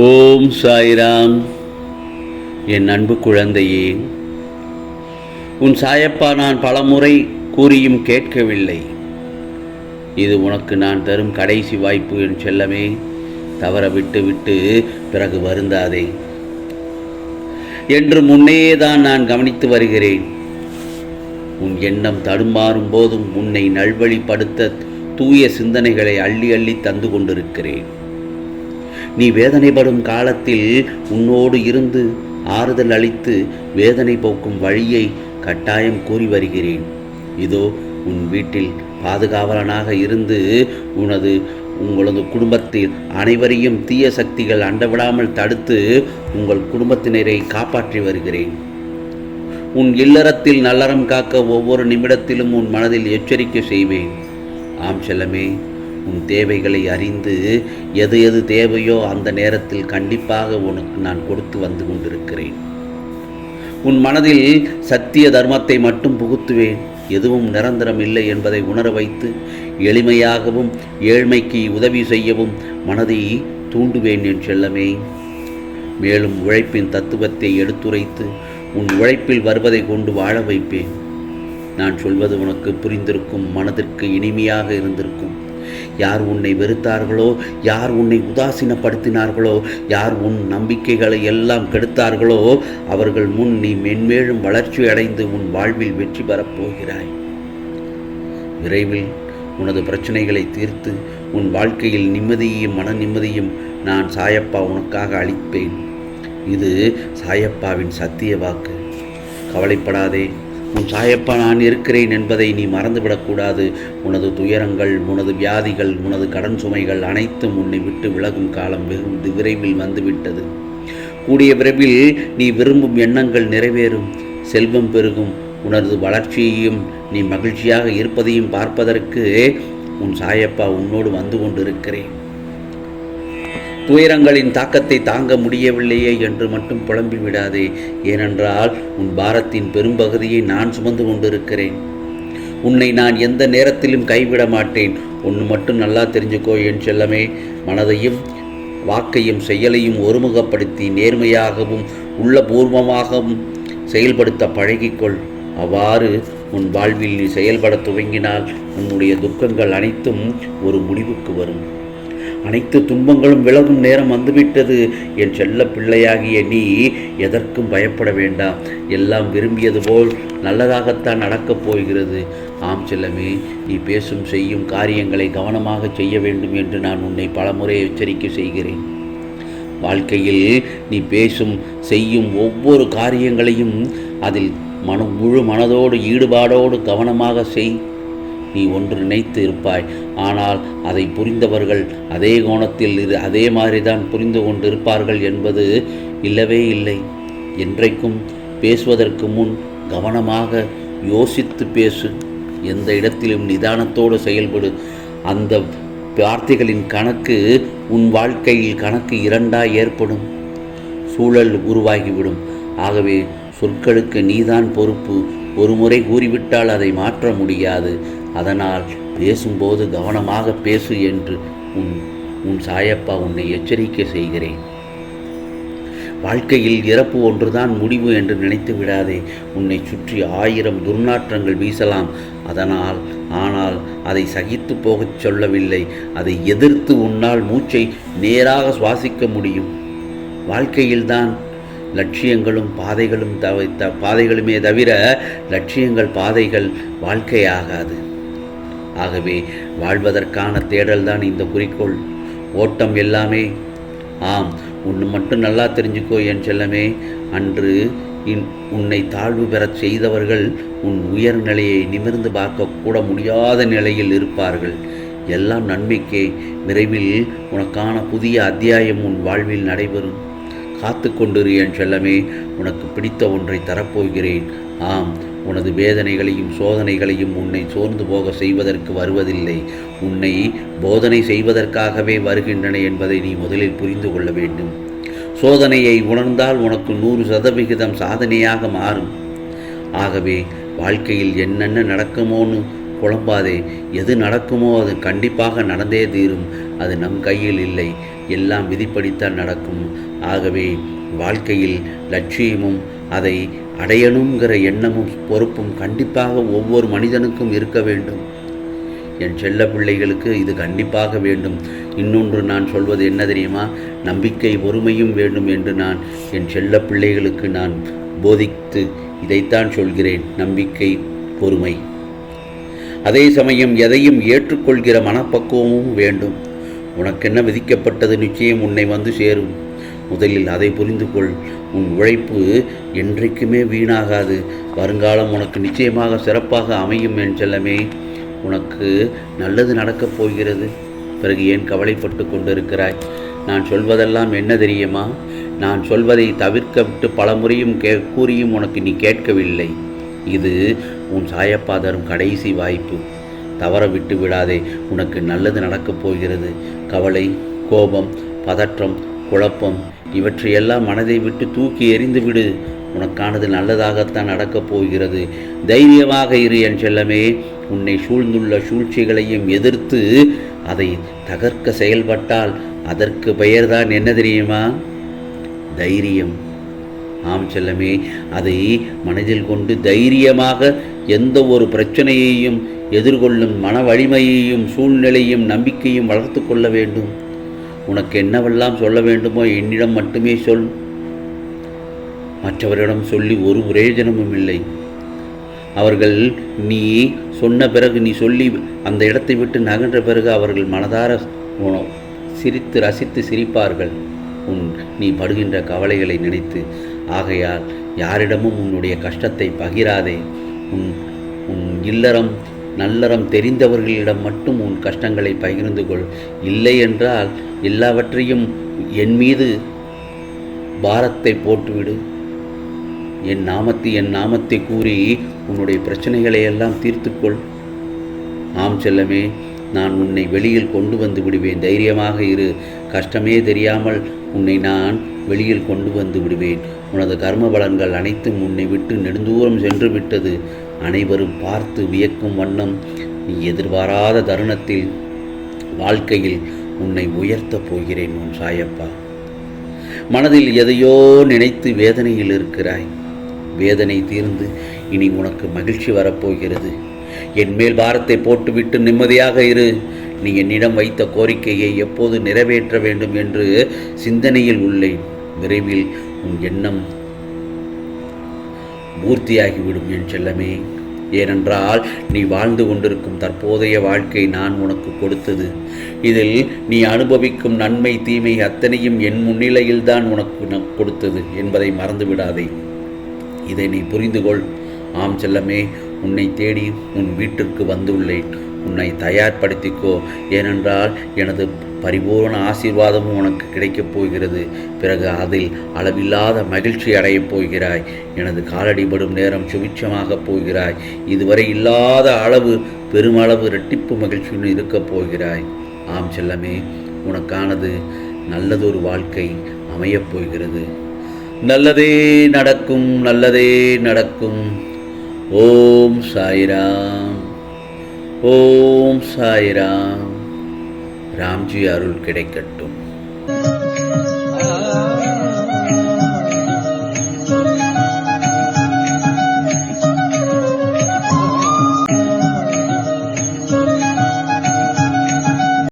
ஓம் சாய்ராம். என் அன்பு குழந்தையே, உன் சாயப்பா நான் பலமுறை கூறியும் கேட்கவில்லை. இது உனக்கு நான் தரும் கடைசி வாய்ப்பு என் செல்லமே. தவற விட்டு பிறகு வருந்தாதே என்று முன்னையே தான் நான் கவனித்து வருகிறேன். உன் எண்ணம் தடுமாறும் போதும் உன்னை நல்வழிப்படுத்த தூய சிந்தனைகளை அள்ளி அள்ளி தந்து கொண்டிருக்கிறேன். நீ வேதனைப்படும் காலத்தில் உன்னோடு இருந்து ஆறுதல் அளித்து வேதனை போக்கும் வழியை கட்டாயம் கூறி வருகிறேன். இதோ உன் வீட்டில் பாதுகாவலனாக இருந்து உங்களது குடும்பத்தில் அனைவரையும் தீய சக்திகள் அண்டவிடாமல் தடுத்து உங்கள் குடும்பத்தினரை காப்பாற்றி வருகிறேன். உன் இல்லறத்தில் நல்லறம் காக்க ஒவ்வொரு நிமிடத்திலும் உன் மனதில் எச்சரிக்கை செய்வேன். ஆம் செல்லமே, உன் தேவைகளை அறிந்து எது எது தேவையோ அந்த நேரத்தில் கண்டிப்பாக உனக்கு நான் கொடுத்து வந்து கொண்டிருக்கிறேன். உன் மனதில் சத்திய தர்மத்தை மட்டும் புகுத்துவேன். எதுவும் நிரந்தரம் இல்லை என்பதை உணர வைத்து எளிமையாகவும் ஏழ்மைக்கு உதவி செய்யவும் மனதை தூண்டுவேன் என் செல்லமே. மேலும் உழைப்பின் தத்துவத்தை எடுத்துரைத்து உன் உழைப்பில் வருவதை கொண்டு வாழ வைப்பேன். நான் சொல்வது உனக்கு புரிந்திருக்கும், மனதிற்கு இனிமையாக இருந்திருக்கும். யார் உன்னை வெறுத்தார்களோ, யார் உன்னை உதாசீனப்படுத்தினார்களோ, யார் உன் நம்பிக்கைகளை எல்லாம் கெடுத்தார்களோ அவர்கள் முன் நீ மென்மேலும் வளர்ச்சி அடைந்து உன் வாழ்வில் வெற்றி பெறப் போகிறாய். விரைவில் உனது பிரச்சனைகளை தீர்த்து உன் வாழ்க்கையில் நிம்மதியையும் மன நிம்மதியும் நான் சாயப்பா உனக்காக அளிப்பேன். இது சாயப்பாவின் சத்திய வாக்கு. கவலைப்படாதே, உன் சாயப்பா நான் இருக்கிறேன் என்பதை நீ மறந்துவிடக்கூடாது. உனது துயரங்கள், உனது வியாதிகள், உனது கடன் சுமைகள் அனைத்தும் உன்னை விட்டு விலகும் காலம் வெகு விரைவில் வந்துவிட்டது. கூடிய விரைவில் நீ விரும்பும் எண்ணங்கள் நிறைவேறும், செல்வம் பெருகும். உனது வளர்ச்சியையும் நீ மகிழ்ச்சியாக இருப்பதையும் பார்ப்பதற்கு உன் சாயப்பா உன்னோடு வந்து கொண்டிருக்கிறேன். துயரங்களின் தாக்கத்தை தாங்க முடியவில்லையே என்று மட்டும் புலம்பி விடாதே. ஏனென்றால் உன் பாரத்தின் பெரும்பகுதியை நான் சுமந்து கொண்டிருக்கிறேன். உன்னை நான் எந்த நேரத்திலும் கைவிட மாட்டேன். ஒன்று மட்டும் நல்லா தெரிஞ்சுக்கோ என் செல்லமே. மனதையும் வாக்கையும் செயலையும் ஒருமுகப்படுத்தி நேர்மையாகவும் உள்ளபூர்வமாகவும் செயல்படுத்த பழகிக்கொள். அவ்வாறு உன் வாழ்வில் நீ செயல்பட துவங்கினால் உன்னுடைய துக்கங்கள் அனைத்தும் ஒரு முடிவுக்கு வரும். அனைத்து துன்பங்களும் விலகும் நேரம் வந்துவிட்டது. என் செல்ல பிள்ளையாகிய நீ எதற்கும் பயப்பட வேண்டாம். எல்லாம் விரும்பியது போல் நல்லதாகத்தான் நடக்கப் போகிறது. ஆம் செல்லமே, நீ பேசும் செய்யும் காரியங்களை கவனமாக செய்ய வேண்டும் என்று நான் உன்னை பலமுறை எச்சரிக்கை செய்கிறேன். வாழ்க்கையில் நீ பேசும் செய்யும் ஒவ்வொரு காரியங்களையும் அதில் முழு மனதோடு ஈடுபாடோடு கவனமாக செய். நீ ஒன்று நினைத்து இருப்பாய், ஆனால் அதை புரிந்தவர்கள் அதே கோணத்தில் அதே மாதிரிதான் புரிந்து கொண்டிருப்பார்கள் என்பது இல்லவே இல்லை. என்றைக்கும் பேசுவதற்கு முன் கவனமாக யோசித்து பேசு. எந்த இடத்திலும் நிதானத்தோடு செயல்படு. அந்த வார்த்தைகளின் கணக்கு உன் வாழ்க்கையில் கணக்கு இரண்டாய் ஏற்படும் சூழல் உருவாகிவிடும். ஆகவே சொற்களுக்கு நீதான் பொறுப்பு. ஒரு முறை கூறிவிட்டால் அதை மாற்ற முடியாது. அதனால் பேசும்போது கவனமாக பேசு என்று உன் சாயப்பா உன்னை எச்சரிக்கை செய்கிறேன். வாழ்க்கையில் இறப்பு ஒன்றுதான் முடிவு என்று நினைத்து விடாதே. உன்னை சுற்றி 1000 துர்நாற்றங்கள் வீசலாம். ஆனால் அதை சகித்து போகச் சொல்லவில்லை. அதை எதிர்த்து உன்னால் மூச்சை நேராக சுவாசிக்க முடியும். வாழ்க்கையில்தான் லட்சியங்களும் பாதைகளுமே தவிர லட்சியங்கள் பாதைகள் வாழ்க்கையாகாது. ஆகவே வாழ்வதற்கான தேடல்தான் இந்த குறிக்கோள். ஓட்டம் எல்லாமே. ஆம், ஒன்று மட்டும் நல்லா தெரிஞ்சுக்கோ என் செல்லமே. அன்று உன்னை தாழ்வு பெறச் செய்தவர்கள் உன் உயர்நிலையை நிமிர்ந்து பார்க்க கூட முடியாத நிலையில் இருப்பார்கள். எல்லாம் நன்மைக்கே. விரைவில் உனக்கான புதிய அத்தியாயம் உன் வாழ்வில் நடைபெறும். காத்து கொண்டிரு என் செல்லமே. உனக்கு பிடித்த ஒன்றை தரப்போகிறேன். ஆம், உனது வேதனைகளையும் சோதனைகளையும் உன்னை சோர்ந்து போக செய்வதற்கு வருவதில்லை. உன்னை போதனை செய்வதற்காகவே வருகின்றன என்பதை நீ முதலில் புரிந்து கொள்ள வேண்டும். சோதனையை உணர்ந்தால் உனக்கு 100% சாதனையாக மாறும். ஆகவே வாழ்க்கையில் என்னென்ன நடக்குமோன்னு குழம்பாதே. எது நடக்குமோ அது கண்டிப்பாக நடந்தே தீரும். அது நம் கையில் இல்லை. எல்லாம் விதிப்படித்தான் நடக்கும். ஆகவே வாழ்க்கையில் லட்சியமும் அதை அடையணுங்கிற எண்ணமும் பொறுப்பும் கண்டிப்பாக ஒவ்வொரு மனிதனுக்கும் இருக்க வேண்டும். என் செல்ல பிள்ளைகளுக்கு இது கண்டிப்பாக வேண்டும். இன்னொன்று நான் சொல்வது என்ன தெரியுமா? நம்பிக்கை பொறுமையும் வேண்டும் என்று நான் என் செல்ல பிள்ளைகளுக்கு நான் போதித்து இதைத்தான் சொல்கிறேன். நம்பிக்கை, பொறுமை. அதே சமயம் எதையும் ஏற்றுக்கொள்கிற மனப்பக்குவமும் வேண்டும். உனக்கென்ன விதிக்கப்பட்டது நிச்சயம் உன்னை வந்து சேரும். முதலில் அதை புரிந்து கொள். உன் உழைப்பு என்றைக்குமே வீணாகாது. வருங்காலம் உனக்கு நிச்சயமாக சிறப்பாக அமையும். என் செல்லமே, உனக்கு நல்லது நடக்கப் போகிறது. பிறகு ஏன் கவலைப்பட்டு கொண்டிருக்கிறாய்? நான் சொல்வதெல்லாம் என்ன தெரியுமா? நான் சொல்வதை தவிர்க்க விட்டு பல முறையும் கூறியும் உனக்கு நீ கேட்கவில்லை. இது உன் சாயப்பா தரும் கடைசி வாய்ப்பு. தவற விட்டு விடாதே. உனக்கு நல்லது நடக்கப் போகிறது. கவலை, கோபம், பதற்றம், குழப்பம் இவற்றையெல்லாம் மனதை விட்டு தூக்கி எறிந்து விடு. உனக்கானது நல்லதாகத்தான் நடக்கப் போகிறது. தைரியமாக இரு என் செல்லமே. உன்னை சூழ்ந்துள்ள சூழ்ச்சிகளையும் எதிர்த்து அதை தகர்க்க செயல்பட்டால் அதற்கு பெயர்தான் என்ன தெரியுமா? தைரியம். ஆம் செல்லமே, அதை மனதில் கொண்டு தைரியமாக எந்த ஒரு பிரச்சனையையும் எதிர்கொள்ளும் மன வலிமையையும் சூழ்நிலையும் நம்பிக்கையும் வளர்த்து கொள்ள வேண்டும். உனக்கு என்னவெல்லாம் சொல்ல வேண்டுமோ என்னிடம் மட்டுமே சொல். மற்றவரிடம் சொல்லி ஒரு பிரயோஜனமும் இல்லை. அவர்கள் நீ சொன்ன பிறகு, நீ சொல்லி அந்த இடத்தை விட்டு நகன்ற பிறகு அவர்கள் மனதார சிரித்து ரசித்து சிரிப்பார்கள் நீ படுகின்ற கவலைகளை நினைத்து. ஆகையால் யாரிடமும் உன்னுடைய கஷ்டத்தை பகிராதே. உன் இல்லறம் நல்லறம் தெரிந்தவர்களிடம் மட்டும் உன் கஷ்டங்களை பகிர்ந்து கொள். இல்லை என்றால் எல்லாவற்றையும் என் மீது பாரத்தை போட்டுவிடு. என் நாமத்தை கூறி உன்னுடைய பிரச்சனைகளை எல்லாம் தீர்த்துக்கொள். ஆம் செல்லமே, நான் உன்னை வெளியில் கொண்டு வந்து விடுவேன். தைரியமாக இரு. கஷ்டமே தெரியாமல் உன்னை நான் வெளியில் கொண்டு வந்து விடுவேன். உனது கர்ம பலன்கள் அனைத்தும் உன்னை விட்டு நெடுந்தூரம் சென்று விட்டது. அனைவரும் பார்த்து வியக்கும் வண்ணம் நீ எதிர்பாராத தருணத்தில் வாழ்க்கையில் உன்னை உயர்த்தப் போகிறேன் உன் சாயப்பா. மனதில் எதையோ நினைத்து வேதனையில் இருக்கிறாய். வேதனை தீர்ந்து இனி உனக்கு மகிழ்ச்சி வரப்போகிறது. என் மேல் பாரத்தை போட்டுவிட்டு நிம்மதியாக இரு. நீ என்னிடம் வைத்த கோரிக்கையை எப்போது நிறைவேற்ற வேண்டும் என்று சிந்தனையில் உள்ளேன். விரைவில் உன் எண்ணம் பூர்த்தியாகிவிடும் என் செல்லமே. ஏனென்றால் நீ வாழ்ந்து கொண்டிருக்கும் தற்போதைய வாழ்க்கை நான் உனக்கு கொடுத்தது. இதில் நீ அனுபவிக்கும் நன்மை தீமை அத்தனையும் என் முன்னிலையில்தான் உனக்கு கொடுத்தது என்பதை மறந்துவிடாதே. இதை நீ புரிந்து கொள். ஆம் செல்லமே, உன்னை தேடி உன் வீட்டிற்கு வந்துள்ளேன். உன்னை தயார்படுத்திக்கோ. ஏனென்றால் எனது பரிபூர்ண ஆசீர்வாதமும் உனக்கு கிடைக்கப் போகிறது. பிறகு அதில் அளவில்லாத மகிழ்ச்சி அடையப் போகிறாய். எனது காலடிபடும் நேரம் சுபிட்சமாகப் போகிறாய். இதுவரை இல்லாத அளவு பெருமளவு இரட்டிப்பு மகிழ்ச்சியுடன் இருக்கப் போகிறாய். ஆம் செல்லமே, உனக்கானது நல்லதொரு வாழ்க்கை அமையப் போகிறது. நல்லதே நடக்கும், நல்லதே நடக்கும். ஓம் சாய்ராம், ஓம் சாய்ராம். ராம்ஜி அருள் கிடைக்கட்டும்.